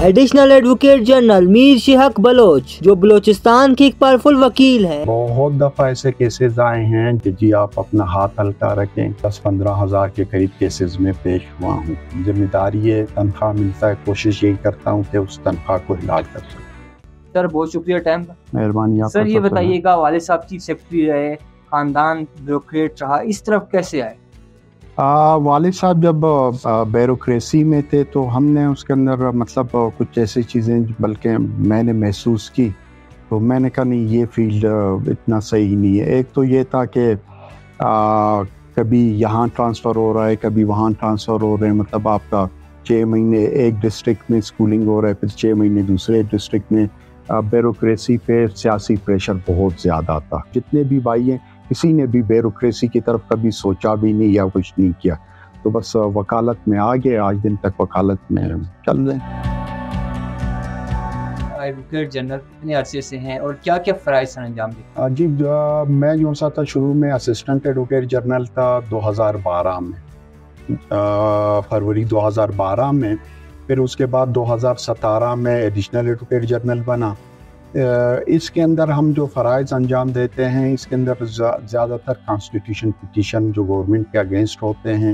Additional advocate general میر شہق بلوچ جو بلوچستان کی ایک پاورفل وکیل ہے۔ بہت دفعہ ایسے کیسز آئے ہیں کہ جی آپ اپنا ہاتھ ہلکا رکھیں، 10-15 ہزار کے قریب کیسز میں پیش ہوا ہوں۔ ذمہ داری ہے، تنخواہ ملتا ہے، کوشش یہی کرتا ہوں کہ اس تنخواہ کو حلال کر سکوں۔ سر بہت شکریہ ٹائم کا، مہربانی۔ آپ سر یہ بتائیے گا والد صاحب چیف سیکرٹری رہے، خاندان بیوروکریٹ رہا، اس طرف کیسے آئے؟ والد صاحب جب بیوروکریسی میں تھے تو ہم نے اس کے اندر مطلب کچھ ایسی چیزیں بلکہ میں نے محسوس کی تو میں نے کہا نہیں یہ فیلڈ اتنا صحیح نہیں ہے۔ ایک تو یہ تھا کہ کبھی یہاں ٹرانسفر ہو رہا ہے، کبھی وہاں ٹرانسفر ہو رہے ہیں، مطلب آپ کا 6 مہینے ایک ڈسٹرکٹ میں اسکولنگ ہو رہا ہے، پھر 6 مہینے دوسرے ڈسٹرکٹ میں۔ بیوروکریسی پہ سیاسی پریشر بہت زیادہ تھا۔ جتنے بھی بھائی ہیں کسی نے بھی بیوروکریسی کی طرف کبھی سوچا بھی نہیں یا کچھ نہیں کیا، تو بس وکالت میں آگے آج دن تک وکالت میں چل رہے ہیں۔ ایڈوکیٹ جنرل کتنے عرصے سے ہیں اور کیا کیا فرائض سر انجام دیتے؟ جی میں جو سا تھا شروع میں اسسٹنٹ ایڈوکیٹ جنرل تھا 2012 میں، فروری 2012 میں، پھر اس کے بعد 2017 میں ایڈیشنل ایڈوکیٹ جنرل بنا۔ اس کے اندر ہم جو فرائض انجام دیتے ہیں اس کے اندر زیادہ تر کانسٹیٹیوشن پٹیشن جو گورنمنٹ کے اگینسٹ ہوتے ہیں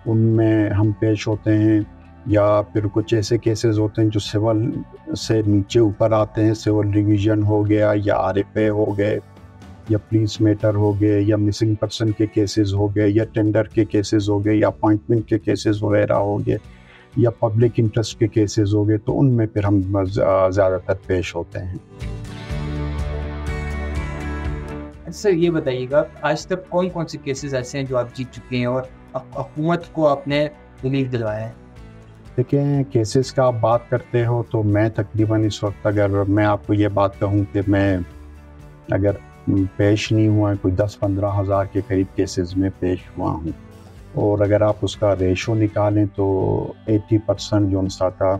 ان میں ہم پیش ہوتے ہیں، یا پھر کچھ ایسے کیسز ہوتے ہیں جو سول سے نیچے اوپر آتے ہیں، سول ریویژن ہو گیا یا RFA ہو گئے یا پولیس میٹر ہو گئے یا مسنگ پرسن کے کیسز ہو گئے یا ٹینڈر کے کیسز ہو گئے یا اپوائنٹمنٹ کے کیسز وغیرہ ہو گئے یا پبلک انٹرسٹ کے کیسز ہو گئے، تو ان میں پھر ہم زیادہ تر پیش ہوتے ہیں۔ سر یہ بتائیے گا آج تک کون کون سے کیسز ایسے ہیں جو آپ جیت چکے ہیں اور حکومت کو آپ نے ریلیف دلوایا ہے؟ دیکھیں کیسز کا آپ بات کرتے ہو تو میں تقریباً اس وقت اگر میں آپ کو یہ بات کہوں کہ میں اگر پیش نہیں ہوا ہے کوئی 10-15 ہزار کے قریب کیسز میں پیش ہوا ہوں، اور اگر آپ اس کا ریشو نکالیں تو 80% جو انسا تھا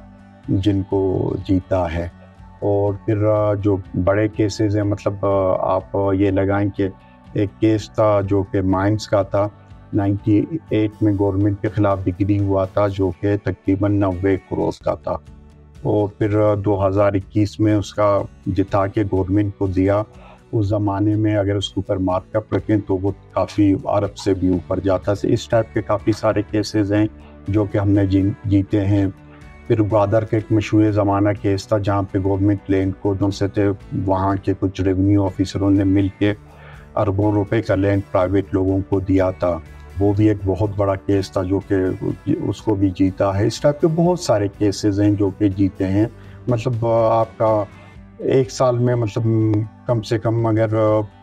جن کو جیتا ہے۔ اور پھر جو بڑے کیسز ہیں مطلب آپ یہ لگائیں کہ ایک کیس تھا جو کہ مائنس کا تھا، 98 میں گورنمنٹ کے خلاف ڈگری ہوا تھا جو کہ تقریباً 90 کروڑ کا تھا، اور پھر 2021 میں اس کا جتا کے گورنمنٹ کو دیا۔ اس زمانے میں اگر اس کے اوپر مارک اپ رکھیں تو وہ کافی ارب سے بھی اوپر جاتا ہے۔ اس ٹائپ کے کافی سارے کیسز ہیں جو کہ ہم نے جیتے ہیں۔ پھر گوادر کا ایک مشہور زمانہ کیس تھا جہاں پہ گورنمنٹ لینڈ کو جو سے تھے وہاں کے کچھ ریونیو آفیسروں نے مل کے اربوں روپے کا لینڈ پرائیویٹ لوگوں کو دیا تھا، وہ بھی ایک بہت بڑا کیس تھا جو کہ اس کو بھی جیتا ہے۔ اس ٹائپ کے بہت سارے کیسز ہیں جو کہ جیتے ہیں۔ مطلب آپ کا ایک سال میں مطلب کم سے کم اگر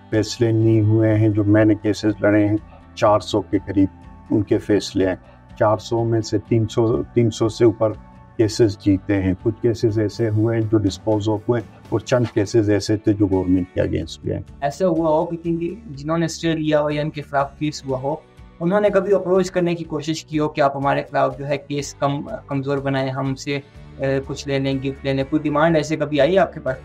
فیصلے نہیں ہوئے ہیں جو میں نے کیسز لڑے ہیں 400 کے قریب ان کے فیصلے ہیں، 400 میں سے 300 سے اوپر کیسز جیتے ہیں۔ کچھ کیسز ایسے ہوئے ہیں جو ڈسپوز آف ہوئے اور چند کیسز ایسے تھے جو گورنمنٹ کے اگینسٹ بھی ہیں۔ ایسا ہوا ہو کہ جنہوں نے اسٹے لیا ہو یا ان کے خلاف کیس ہوا ہو انہوں نے کبھی اپروچ کرنے کی کوشش کی ہو کہ آپ ہمارے خلاف جو ہے کیس کمزور بنائیں، ہم سے کچھ لے لیں، گفٹ لے لیں، کوئی ڈیمانڈ ایسے کبھی آئی آپ کے پاس؟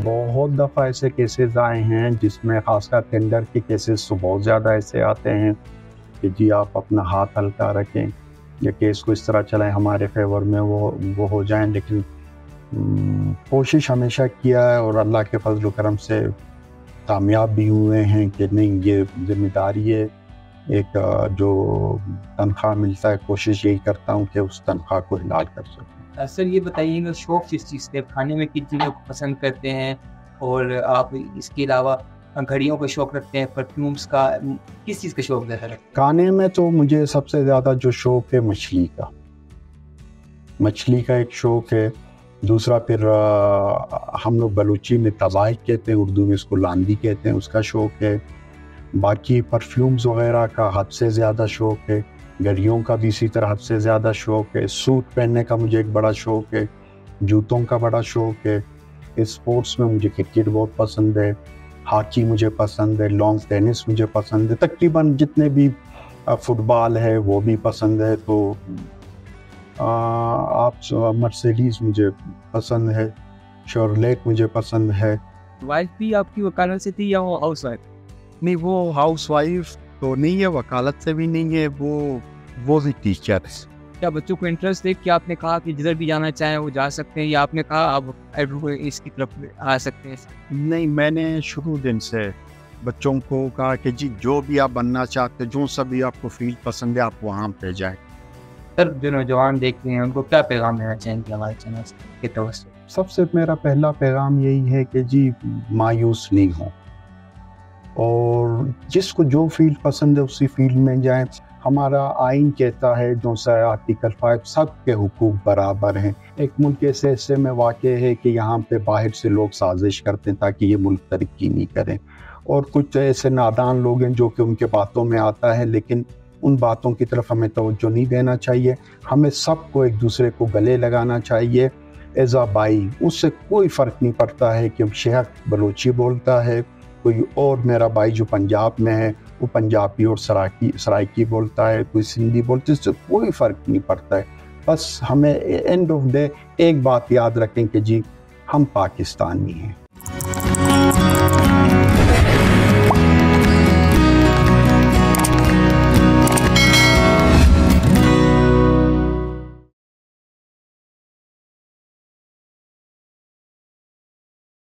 بہت دفعہ ایسے کیسز آئے ہیں جس میں خاص کر ٹینڈر کے کیسز تو بہت زیادہ ایسے آتے ہیں کہ جی آپ اپنا ہاتھ ہلکا رکھیں یا کیس کو اس طرح چلائیں ہمارے فیور میں وہ ہو جائیں، لیکن کوشش ہمیشہ کیا ہے اور اللہ کے فضل و کرم سے کامیاب بھی ہوئے ہیں کہ نہیں یہ ذمہ داری ہے، ایک جو تنخواہ ملتا ہے کوشش یہی کرتا ہوں کہ اس تنخواہ کو حلال کر سکوں۔ سر یہ بتائیے گا شوق کس چیز کے، کھانے میں کن چیزوں کو پسند کرتے ہیں، اور آپ اس کے علاوہ گھڑیوں کا شوق رکھتے ہیں، پرفیومز کا، کس چیز کا شوق زیادہ رکھتے ہیں؟ کھانے میں تو مجھے سب سے زیادہ جو شوق ہے مچھلی کا ایک شوق ہے۔ دوسرا پھر ہم لوگ بلوچی میں تبائک کہتے ہیں، اردو میں اس کو لاندی کہتے ہیں، اس کا شوق ہے۔ باقی پرفیومز وغیرہ کا حد سے زیادہ شوق ہے، گھڑیوں کا بھی اسی طرح حد سے زیادہ شوق ہے، سوٹ پہننے کا مجھے ایک بڑا شوق ہے، جوتوں کا بڑا شوق ہے۔ اسپورٹس میں مجھے کرکٹ بہت پسند ہے، ہاکی مجھے پسند ہے، لانگ ٹینس مجھے پسند ہے، تقریباً جتنے بھی فٹ بال ہے وہ بھی پسند ہے۔ تو آپ مرسیڈیز مجھے پسند ہے، شورلیٹ مجھے پسند ہے۔ وائف بھی آپ کی وکالت سے تھی یا وہ ہاؤس وائف؟ نہیں وہ ہاؤس وائف تو نہیں ہے، وکالت سے بھی نہیں ہے، وہ بھی ٹیچر ہے۔ کیا بچوں کو انٹرسٹ دیکھ کے آپ نے کہا کہ جدھر بھی جانا چاہیں وہ جا سکتے ہیں، یا آپ نے کہا آپ اس کی طرف آ سکتے ہیں؟ نہیں، میں نے شروع دن سے بچوں کو کہا کہ جی جو بھی آپ بننا چاہتے، جو سا بھی آپ کو فیلڈ پسند ہے آپ وہاں پہ جائیں۔ سر جو نوجوان دیکھتے ہیں ان کو کیا پیغام دینا چاہیں گے ہمارے چینل کے توسط؟ سب سے میرا پہلا پیغام یہی ہے کہ جی مایوس نہیں ہوں، اور جس کو جو فیلڈ پسند ہے اسی فیلڈ میں جائیں۔ ہمارا آئین کہتا ہے جو سا آرٹیکل 5 سب کے حقوق برابر ہیں۔ ایک ملک ایسے حصے میں واقع ہے کہ یہاں پہ باہر سے لوگ سازش کرتے ہیں تاکہ یہ ملک ترقی نہیں کرے، اور کچھ ایسے نادان لوگ ہیں جو کہ ان کے باتوں میں آتا ہے، لیکن ان باتوں کی طرف ہمیں توجہ نہیں دینا چاہیے۔ ہمیں سب کو ایک دوسرے کو گلے لگانا چاہیے ایز اے بھائی۔ اس سے کوئی فرق نہیں پڑتا ہے کہ شیخ بلوچی بولتا ہے، کوئی اور میرا بھائی جو پنجاب میں ہے وہ پنجابی اور سرائکی بولتا ہے، کوئی سندھی بولتا ہے، اس سے کوئی فرق نہیں پڑتا ہے۔ بس ہمیں اینڈ آف ڈے ایک بات یاد رکھیں کہ جی ہم پاکستانی ہیں۔